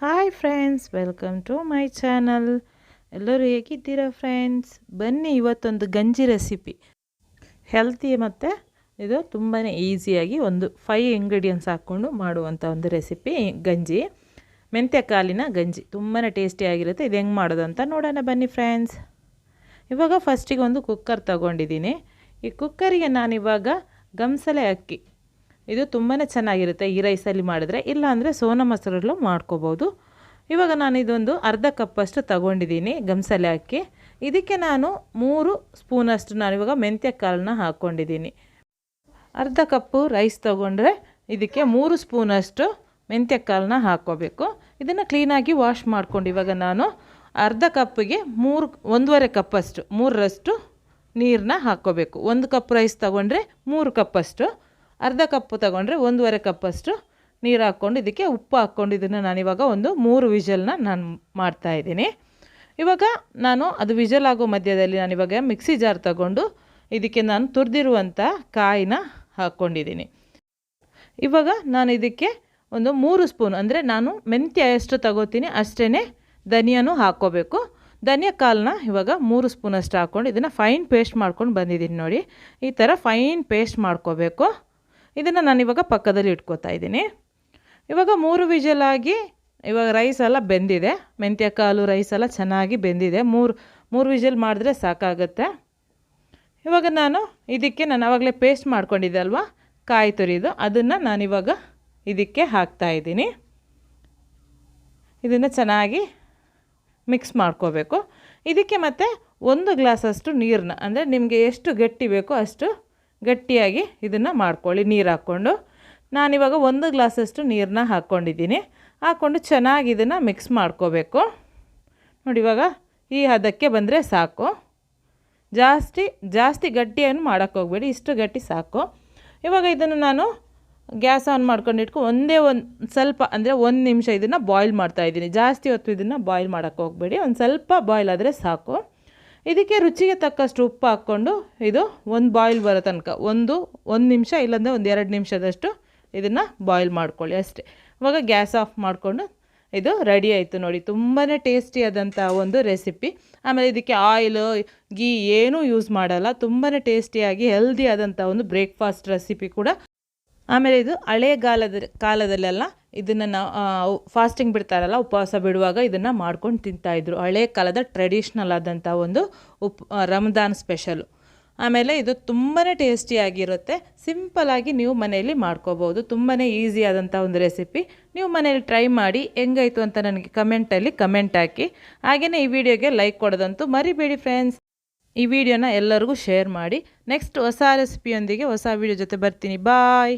Hi friends, welcome to my channel. ಎಲ್ಲರೂ ಹೇಗಿದ್ದೀರಾ friends? ಬನ್ನಿ ಇವತ್ತೊಂದು ಗಂಜಿ ರೆಸಿಪಿ, ಹೆಲ್ತಿ ಮತ್ತು ಇದು ತುಂಬಾ ಈಸಿಯಾಗಿ ಒಂದು 5 ಇಂಗ್ರೀಡಿಯೆಂಟ್ಸ್ ಹಾಕ್ಕೊಂಡು ಮಾಡುವಂಥ ಒಂದು ರೆಸಿಪಿ ಗಂಜಿ. ಮೆಂತ್ಯ ಕಾಳಿನ ಗಂಜಿ ತುಂಬಾ ಟೇಸ್ಟಿಯಾಗಿರುತ್ತೆ. ಇದು ಹೆಂಗೆ ಮಾಡೋದು ಅಂತ ನೋಡೋಣ ಬನ್ನಿ ಫ್ರೆಂಡ್ಸ್. ಇವಾಗ ಫಸ್ಟಿಗೆ ಒಂದು ಕುಕ್ಕರ್ ತೊಗೊಂಡಿದ್ದೀನಿ. ಈ ಕುಕ್ಕರಿಗೆ ನಾನಿವಾಗ ಗಂಸಲೆ ಅಕ್ಕಿ, ಇದು ತುಂಬಾ ಚೆನ್ನಾಗಿರುತ್ತೆ ಈ ರೈಸಲ್ಲಿ ಮಾಡಿದ್ರೆ, ಇಲ್ಲಾಂದರೆ ಸೋನಾ ಮಸೂರಲ್ಲೂ ಮಾಡ್ಕೋಬೋದು. ಇವಾಗ ನಾನು ಇದೊಂದು ಅರ್ಧ ಕಪ್ಪಷ್ಟು ತಗೊಂಡಿದ್ದೀನಿ ಗಂಸಲೆ ಅಕ್ಕಿ. ಇದಕ್ಕೆ ನಾನು 3 ಸ್ಪೂನಷ್ಟು ನಾನಿವಾಗ ಮೆಂತ್ಯ ಕಾಳನ್ನ ಹಾಕ್ಕೊಂಡಿದ್ದೀನಿ. ಅರ್ಧ ಕಪ್ಪು ರೈಸ್ ತೊಗೊಂಡ್ರೆ ಇದಕ್ಕೆ 3 ಸ್ಪೂನಷ್ಟು ಮೆಂತ್ಯ ಕಾಳನ್ನ ಹಾಕ್ಕೋಬೇಕು. ಇದನ್ನು ಕ್ಲೀನಾಗಿ ವಾಶ್ ಮಾಡ್ಕೊಂಡು ಇವಾಗ ನಾನು ಅರ್ಧ ಕಪ್ಪಿಗೆ 1.5 ಕಪ್ಪಷ್ಟು 3ರಷ್ಟು ನೀರನ್ನ ಹಾಕ್ಕೋಬೇಕು. 1 ಕಪ್ ರೈಸ್ ತೊಗೊಂಡ್ರೆ 3 ಕಪ್ಪಷ್ಟು, ಅರ್ಧ ಕಪ್ಪು ತೊಗೊಂಡ್ರೆ 1.5 ಕಪ್ಪಷ್ಟು ನೀರು ಹಾಕ್ಕೊಂಡು ಇದಕ್ಕೆ ಉಪ್ಪು ಹಾಕ್ಕೊಂಡು ಇದನ್ನು ನಾನಿವಾಗ ಒಂದು 3 ವಿಷಲ್ನ ನಾನು ಮಾಡ್ತಾಯಿದ್ದೀನಿ. ಇವಾಗ ನಾನು ಅದು ವಿಷಲ್ ಆಗೋ ಮಧ್ಯದಲ್ಲಿ ನಾನಿವಾಗ ಮಿಕ್ಸಿ ಜಾರ್ ತಗೊಂಡು ಇದಕ್ಕೆ ನಾನು ತುರಿದಿರುವಂಥ ಕಾಯಿನ ಹಾಕ್ಕೊಂಡಿದ್ದೀನಿ. ಇವಾಗ ನಾನು ಇದಕ್ಕೆ ಒಂದು 3 ಸ್ಪೂನ್, ಅಂದರೆ ನಾನು ಮೆಂತ್ಯ ಎಷ್ಟು ತಗೋತೀನಿ ಅಷ್ಟೇ ಧನಿಯಾನು ಹಾಕ್ಕೋಬೇಕು. ಧನಿಯಾ ಕಾಳನ್ನ ಇವಾಗ 3 ಸ್ಪೂನಷ್ಟು ಹಾಕ್ಕೊಂಡು ಇದನ್ನು ಫೈನ್ ಪೇಸ್ಟ್ ಮಾಡ್ಕೊಂಡು ಬಂದಿದ್ದೀನಿ. ನೋಡಿ, ಈ ಥರ ಫೈನ್ ಪೇಸ್ಟ್ ಮಾಡ್ಕೋಬೇಕು. ಇದನ್ನು ನಾನಿವಾಗ ಪಕ್ಕದಲ್ಲಿ ಇಟ್ಕೋತಾ ಇದ್ದೀನಿ. ಇವಾಗ 3 ವಿಷಲಾಗಿ ಇವಾಗ ರೈಸ್ ಎಲ್ಲ ಬೆಂದಿದೆ. ಮೆಂತ್ಯ ಕಾಳು ರೈಸ್ ಎಲ್ಲ ಚೆನ್ನಾಗಿ ಬೆಂದಿದೆ. 3 ವಿಷಲ್ ಮಾಡಿದ್ರೆ ಸಾಕಾಗುತ್ತೆ. ಇವಾಗ ನಾನು ಇದಕ್ಕೆ ಆವಾಗಲೇ ಪೇಸ್ಟ್ ಮಾಡ್ಕೊಂಡಿದ್ದೆ ಅಲ್ವಾ ಕಾಯಿ ತುರಿದು, ಅದನ್ನು ನಾನಿವಾಗ ಇದಕ್ಕೆ ಹಾಕ್ತಾಯಿದ್ದೀನಿ. ಇದನ್ನು ಚೆನ್ನಾಗಿ ಮಿಕ್ಸ್ ಮಾಡ್ಕೋಬೇಕು. ಇದಕ್ಕೆ ಮತ್ತು 1 ಗ್ಲಾಸಷ್ಟು ನೀರನ್ನ, ಅಂದರೆ ನಿಮಗೆ ಎಷ್ಟು ಗಟ್ಟಿ ಬೇಕೋ ಅಷ್ಟು ಗಟ್ಟಿಯಾಗಿ ಇದನ್ನು ಮಾಡ್ಕೊಳ್ಳಿ ನೀರು ಹಾಕ್ಕೊಂಡು. ನಾನಿವಾಗ 1 ಗ್ಲಾಸಷ್ಟು ನೀರನ್ನ ಹಾಕ್ಕೊಂಡಿದ್ದೀನಿ. ಹಾಕ್ಕೊಂಡು ಚೆನ್ನಾಗಿ ಇದನ್ನು ಮಿಕ್ಸ್ ಮಾಡ್ಕೋಬೇಕು. ನೋಡಿ, ಇವಾಗ ಈ ಹದಕ್ಕೆ ಬಂದರೆ ಸಾಕು. ಜಾಸ್ತಿ ಗಟ್ಟಿಯನ್ನು ಮಾಡೋಕ್ಕೆ ಹೋಗಬೇಡಿ, ಇಷ್ಟು ಗಟ್ಟಿ ಸಾಕು. ಇವಾಗ ಇದನ್ನು ನಾನು ಗ್ಯಾಸ್ ಆನ್ ಮಾಡ್ಕೊಂಡು ಒಂದು ಸ್ವಲ್ಪ, ಅಂದರೆ 1 ನಿಮಿಷ ಇದನ್ನು ಬಾಯ್ಲ್ ಮಾಡ್ತಾಯಿದ್ದೀನಿ. ಜಾಸ್ತಿ ಹೊತ್ತು ಇದನ್ನು ಬಾಯ್ಲ್ ಮಾಡೋಕ್ಕೆ ಹೋಗಬೇಡಿ, ಒಂದು ಸ್ವಲ್ಪ ಬಾಯ್ಲ್ ಆದರೆ ಸಾಕು. ಇದಕ್ಕೆ ರುಚಿಗೆ ತಕ್ಕಷ್ಟು ಉಪ್ಪು ಹಾಕ್ಕೊಂಡು ಇದು ಒಂದು ಬಾಯ್ಲ್ ಬರೋ ತನಕ ಒಂದು ನಿಮಿಷ, ಇಲ್ಲಾಂದರೆ 1-2 ನಿಮಿಷದಷ್ಟು ಇದನ್ನು ಬಾಯ್ಲ್ ಮಾಡ್ಕೊಳ್ಳಿ ಅಷ್ಟೇ. ಇವಾಗ ಗ್ಯಾಸ್ ಆಫ್ ಮಾಡಿಕೊಂಡು ಇದು ರೆಡಿ ಆಯಿತು. ನೋಡಿ, ತುಂಬಾ ಟೇಸ್ಟಿಯಾದಂಥ ಒಂದು ರೆಸಿಪಿ. ಆಮೇಲೆ ಇದಕ್ಕೆ ಆಯಿಲು ಗೀ ಏನೂ ಯೂಸ್ ಮಾಡಲ್ಲ. ತುಂಬಾ ಟೇಸ್ಟಿಯಾಗಿ ಹೆಲ್ದಿ ಆದಂಥ ಒಂದು ಬ್ರೇಕ್ಫಾಸ್ಟ್ ರೆಸಿಪಿ ಕೂಡ. ಆಮೇಲೆ ಇದು ಹಳೆಯ ಕಾಲದಲ್ಲೆಲ್ಲ ಇದನ್ನು ನಾವು ಫಾಸ್ಟಿಂಗ್ ಬಿಡ್ತಾರಲ್ಲ, ಉಪವಾಸ ಬಿಡುವಾಗ ಇದನ್ನು ಮಾಡ್ಕೊಂಡು ತಿಂತಾಯಿದ್ರು. ಹಳೆಯ ಕಾಲದ ಟ್ರೆಡಿಷ್ನಲ್ ಆದಂಥ ಒಂದು ರಮದಾನ್ ಸ್ಪೆಷಲು. ಆಮೇಲೆ ಇದು ತುಂಬಾ ಟೇಸ್ಟಿಯಾಗಿರುತ್ತೆ. ಸಿಂಪಲಾಗಿ ನೀವು ಮನೆಯಲ್ಲಿ ಮಾಡ್ಕೋಬೋದು. ತುಂಬಾ ಈಸಿ ಆದಂಥ ಒಂದು ರೆಸಿಪಿ. ನೀವು ಮನೇಲಿ ಟ್ರೈ ಮಾಡಿ ಹೆಂಗಾಯಿತು ಅಂತ ನನಗೆ ಕಮೆಂಟಲ್ಲಿ ಕಮೆಂಟ್ ಹಾಕಿ. ಹಾಗೆಯೇ ಈ ವಿಡಿಯೋಗೆ ಲೈಕ್ ಕೊಡೋದಂತೂ ಮರಿಬೇಡಿ ಫ್ರೆಂಡ್ಸ್. ಈ ವಿಡಿಯೋನ ಎಲ್ಲರಿಗೂ ಶೇರ್ ಮಾಡಿ. ನೆಕ್ಸ್ಟ್ ಹೊಸ ರೆಸಿಪಿಯೊಂದಿಗೆ ಹೊಸ ವಿಡಿಯೋ ಜೊತೆ ಬರ್ತೀನಿ. ಬಾಯ್.